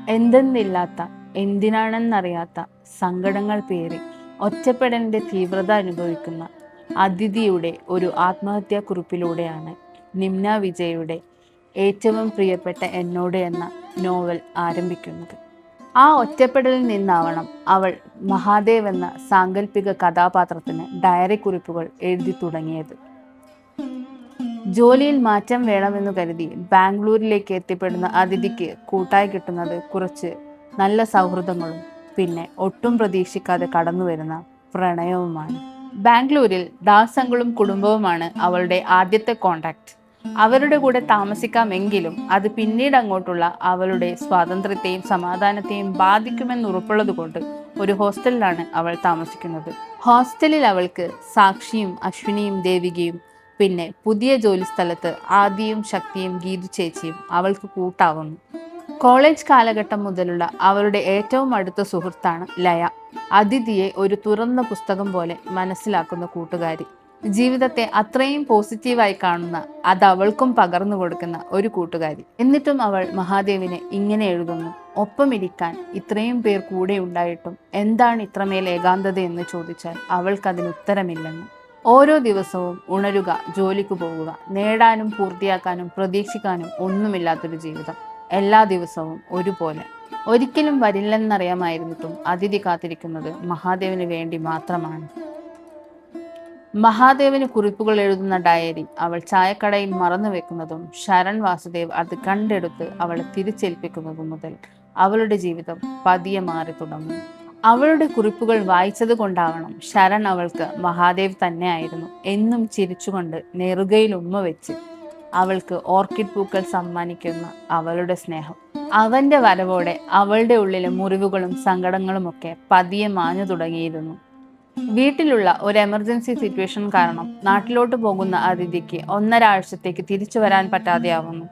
എന്തെന്നില്ലാത്ത, എന്തിനാണെന്നറിയാത്ത സങ്കടങ്ങൾ പേറി ഒറ്റപ്പെടലിന്റെ തീവ്രത അനുഭവിക്കുന്ന അതിഥിയുടെ ഒരു ആത്മഹത്യാക്കുറിപ്പിലൂടെയാണ് നിമ്ന വിജയുടെ ഏറ്റവും പ്രിയപ്പെട്ട എന്നോട് എന്ന നോവൽ ആരംഭിക്കുന്നത്. ആ ഒറ്റപ്പെടലിൽ നിന്നാവണം അവൾ മഹാദേവ് എന്ന സാങ്കല്പിക കഥാപാത്രത്തിന് ഡയറി കുറിപ്പുകൾ എഴുതി തുടങ്ങിയത്. ജോലിയിൽ മാറ്റം വേണമെന്ന് കരുതി ബാംഗ്ലൂരിലേക്ക് എത്തിപ്പെടുന്ന അതിഥിക്ക് കൂട്ടായി കിട്ടുന്നത് കുറച്ച് നല്ല സൗഹൃദങ്ങളും പിന്നെ ഒട്ടും പ്രതീക്ഷിക്കാതെ കടന്നു വരുന്ന പ്രണയവുമാണ്. ബാംഗ്ലൂരിൽ ദാസങ്ങളും കുടുംബവുമാണ് അവളുടെ ആദ്യത്തെ കോണ്ടാക്ട്. അവരുടെ കൂടെ താമസിക്കാമെങ്കിലും അത് പിന്നീട് അങ്ങോട്ടുള്ള അവളുടെ സ്വാതന്ത്ര്യത്തെയും സമാധാനത്തെയും ബാധിക്കുമെന്ന് ഉറപ്പുള്ളത് ഒരു ഹോസ്റ്റലിലാണ് അവൾ താമസിക്കുന്നത്. ഹോസ്റ്റലിൽ അവൾക്ക് സാക്ഷിയും അശ്വിനിയും ദേവികയും പിന്നെ പുതിയ ജോലി സ്ഥലത്ത് ആദിയും ശക്തിയും ഗീതു ചേച്ചിയും അവൾക്ക് കൂട്ടാവുന്നു. കോളേജ് കാലഘട്ടം മുതലുള്ള അവളുടെ ഏറ്റവും അടുത്ത സുഹൃത്താണ് ലയ. അതിഥിയെ ഒരു തുറന്ന പുസ്തകം പോലെ മനസ്സിലാക്കുന്ന കൂട്ടുകാരി. ജീവിതത്തെ അത്രയും പോസിറ്റീവായി കാണുന്ന, അത് അവൾക്കും പകർന്നു കൊടുക്കുന്ന ഒരു കൂട്ടുകാരി. എന്നിട്ടും അവൾ മഹാദേവിനെ ഇങ്ങനെ എഴുതുന്നു: ഒപ്പമിരിക്കാൻ ഇത്രയും പേർ കൂടെ ഉണ്ടായിട്ടും എന്താണ് ഇത്രമേൽ ഏകാന്തത എന്ന് ചോദിച്ചാൽ അവൾക്കതിന് ഉത്തരമില്ലെന്ന്. ഓരോ ദിവസവും ഉണരുക, ജോലിക്ക് പോവുക, നേടാനും പൂർത്തിയാക്കാനും പ്രതീക്ഷിക്കാനും ഒന്നുമില്ലാത്തൊരു ജീവിതം. എല്ലാ ദിവസവും ഒരുപോലെ. ഒരിക്കലും വരില്ലെന്നറിയാമായിരുന്നിട്ടും അതിഥി കാത്തിരിക്കുന്നത് മഹാദേവിന് വേണ്ടി മാത്രമാണ്. മഹാദേവിന് കുറിപ്പുകൾ എഴുതുന്ന ഡയറി അവൾ ചായക്കടയിൽ മറന്നു വെക്കുന്നതും ശരൺ വാസുദേവ് അത് കണ്ടെടുത്ത് അവളെ തിരിച്ചേൽപ്പിക്കുന്നതും മുതൽ അവളുടെ ജീവിതം പതിയെ മാറി തുടങ്ങും. അവളുടെ കുറിപ്പുകൾ വായിച്ചത് കൊണ്ടാവണം ശരൺ അവൾക്ക് മഹാദേവ് തന്നെയായിരുന്നു എന്നും ചിരിച്ചുകൊണ്ട് നെറുകയിൽ ഉമ്മ വെച്ച് അവൾക്ക് ഓർക്കിഡ് പൂക്കൾ സമ്മാനിക്കുന്ന അവളുടെ സ്നേഹം. അവന്റെ വരവോടെ അവളുടെ ഉള്ളിലെ മുറിവുകളും സങ്കടങ്ങളുമൊക്കെ പതിയെ മാഞ്ഞു തുടങ്ങിയിരുന്നു. വീട്ടിലുള്ള ഒരു എമർജൻസി സിറ്റുവേഷൻ കാരണം നാട്ടിലോട്ട് പോകുന്ന അതിഥിക്ക് 1.5 ആഴ്ചത്തേക്ക് തിരിച്ചു വരാൻ പറ്റാതെയാവുന്നു.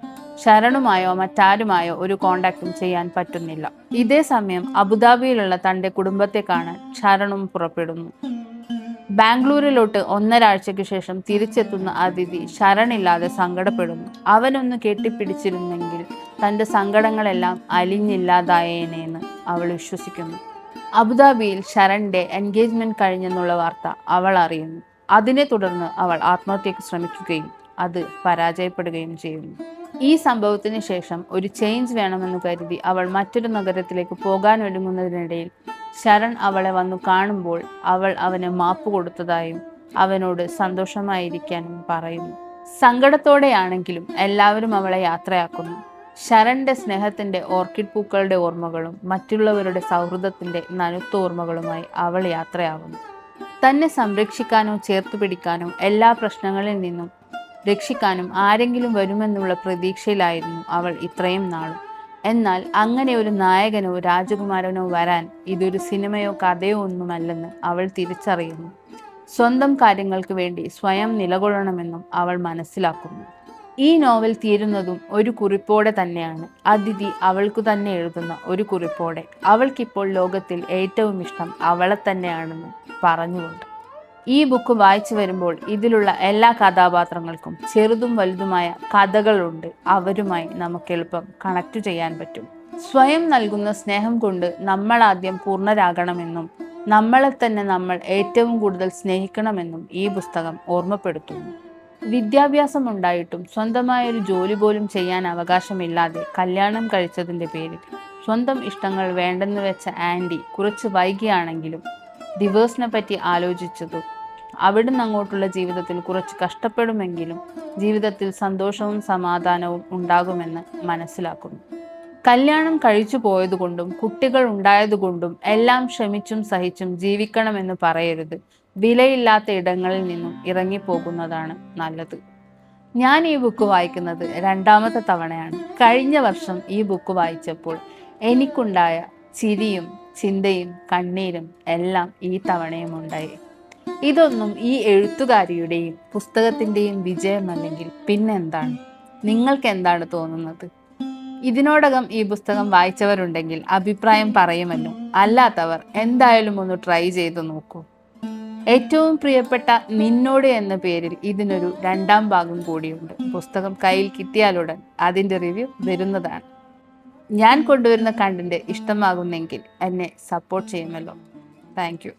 ശരണുമായോ മറ്റാരുമായോ ഒരു കോണ്ടാക്റ്റും ചെയ്യാൻ പറ്റുന്നില്ല. ഇതേ സമയം അബുദാബിയിലുള്ള തന്റെ കുടുംബത്തെ കാണാൻ ശരണും പുറപ്പെടുന്നു. ബാംഗ്ലൂരിലോട്ട് 1.5 ആഴ്ചയ്ക്ക് ശേഷം തിരിച്ചെത്തുന്ന അതിഥി ശരണില്ലാതെ സങ്കടപ്പെടുന്നു. അവനൊന്ന് കെട്ടിപ്പിടിച്ചിരുന്നെങ്കിൽ തന്റെ സങ്കടങ്ങളെല്ലാം അലിഞ്ഞില്ലാതായേനെന്ന് അവൾ വിശ്വസിക്കുന്നു. അബുദാബിയിൽ ശരണിന്റെ എൻഗേജ്മെന്റ് കഴിഞ്ഞെന്നുള്ള വാർത്ത അവൾ അറിയുന്നു. അതിനെ തുടർന്ന് അവൾ ആത്മഹത്യക്ക് ശ്രമിക്കുകയും അത് പരാജയപ്പെടുകയും ചെയ്യുന്നു. ഈ സംഭവത്തിന് ശേഷം ഒരു ചേഞ്ച് വേണമെന്ന് കരുതി അവൾ മറ്റൊരു നഗരത്തിലേക്ക് പോകാൻ ഒരുങ്ങുന്നതിനിടയിൽ ശരൺ അവളെ വന്നു കാണുമ്പോൾ അവൾ അവന് മാപ്പ് കൊടുത്തതായും അവനോട് സന്തോഷമായിരിക്കാനും പറയുന്നു. സങ്കടത്തോടെയാണെങ്കിലും എല്ലാവരും അവളെ യാത്രയാക്കുന്നു. ശരണിന്റെ സ്നേഹത്തിന്റെ ഓർക്കിഡ് പൂക്കളുടെ ഓർമ്മകളും മറ്റുള്ളവരുടെ സൗഹൃദത്തിന്റെ നനുത്ത ഓർമ്മകളുമായി അവൾ യാത്രയാവുന്നു. തന്നെ സംരക്ഷിക്കാനോ ചേർത്തു പിടിക്കാനോ എല്ലാ പ്രശ്നങ്ങളിൽ നിന്നും രക്ഷിക്കാനും ആരെങ്കിലും വരുമെന്നുള്ള പ്രതീക്ഷയിലായിരുന്നു അവൾ ഇത്രയും നാളും. എന്നാൽ അങ്ങനെ ഒരു നായകനോ രാജകുമാരനോ വരാൻ ഇതൊരു സിനിമയോ കഥയോ ഒന്നുമല്ലെന്ന് അവൾ തിരിച്ചറിയുന്നു. സ്വന്തം കാര്യങ്ങൾക്ക് വേണ്ടി സ്വയം നിലകൊള്ളണമെന്നും അവൾ മനസ്സിലാക്കുന്നു. ഈ നോവൽ തീരുന്നതും ഒരു കുറിപ്പോടെ തന്നെയാണ്. അതിഥി അവൾക്കു തന്നെ എഴുതുന്ന ഒരു കുറിപ്പോടെ, അവൾക്കിപ്പോൾ ലോകത്തിൽ ഏറ്റവും ഇഷ്ടം അവളെ തന്നെയാണെന്ന് പറഞ്ഞുകൊണ്ട്. ഈ ബുക്ക് വായിച്ചു വരുമ്പോൾ ഇതിലുള്ള എല്ലാ കഥാപാത്രങ്ങൾക്കും ചെറുതും വലുതുമായ കഥകളുണ്ട്. അവരുമായി നമുക്ക് എളുപ്പം കണക്ട് ചെയ്യാൻ പറ്റും. സ്വയം നൽകുന്ന സ്നേഹം കൊണ്ട് നമ്മൾ ആദ്യം പൂർണ്ണരാകണമെന്നും നമ്മളെ തന്നെ നമ്മൾ ഏറ്റവും കൂടുതൽ സ്നേഹിക്കണമെന്നും ഈ പുസ്തകം ഓർമ്മപ്പെടുത്തുന്നു. വിദ്യാഭ്യാസം ഉണ്ടായിട്ടും സ്വന്തമായൊരു ജോലി പോലും ചെയ്യാൻ അവകാശമില്ലാതെ കല്യാണം കഴിച്ചതിൻ്റെ പേരിൽ സ്വന്തം ഇഷ്ടങ്ങൾ വേണ്ടെന്ന് വെച്ച ആൻഡി കുറച്ച് വൈകിയാണെങ്കിലും ഡിവോഴ്സിനെ പറ്റി ആലോചിച്ചതും അവിടുന്ന് അങ്ങോട്ടുള്ള ജീവിതത്തിൽ കുറച്ച് കഷ്ടപ്പെടുമെങ്കിലും ജീവിതത്തിൽ സന്തോഷവും സമാധാനവും ഉണ്ടാകുമെന്ന് മനസ്സിലാക്കുന്നു. കല്യാണം കഴിച്ചു പോയതുകൊണ്ടും കുട്ടികൾ ഉണ്ടായതുകൊണ്ടും എല്ലാം ക്ഷമിച്ചും സഹിച്ചും ജീവിക്കണമെന്ന് പറയരുത്. വിലയില്ലാത്ത ഇടങ്ങളിൽ നിന്നും ഇറങ്ങിപ്പോകുന്നതാണ് നല്ലത്. ഞാൻ ഈ ബുക്ക് വായിക്കുന്നത് 2ാമത്തെ തവണയാണ്. കഴിഞ്ഞ വർഷം ഈ ബുക്ക് വായിച്ചപ്പോൾ എനിക്കുണ്ടായ ചിരിയും ചിന്തയും കണ്ണീരും എല്ലാം ഈ തവണയും ഉണ്ടായി. ഇതൊന്നും ഈ എഴുത്തുകാരിയുടെയും പുസ്തകത്തിൻ്റെയും വിജയമല്ലെങ്കിൽ പിന്നെന്താണ്? നിങ്ങൾക്ക് എന്താണ് തോന്നുന്നത്? ഇതിനോടകം ഈ പുസ്തകം വായിച്ചവരുണ്ടെങ്കിൽ അഭിപ്രായം പറയുമല്ലോ. അല്ലാത്തവർ എന്തായാലും ഒന്ന് ട്രൈ ചെയ്ത് നോക്കൂ. ഏറ്റവും പ്രിയപ്പെട്ട നിന്നോട് എന്ന പേരിൽ ഇതിനൊരു 2ാം ഭാഗം കൂടിയുണ്ട്. പുസ്തകം കയ്യിൽ കിട്ടിയാലുടൻ അതിൻ്റെ റിവ്യൂ വരുന്നതാണ്. ഞാൻ കൊണ്ടുവരുന്ന കണ്ടന്റ് ഇഷ്ടമാകുന്നെങ്കിൽ എന്നെ സപ്പോർട്ട് ചെയ്യുമല്ലോ. Thank you.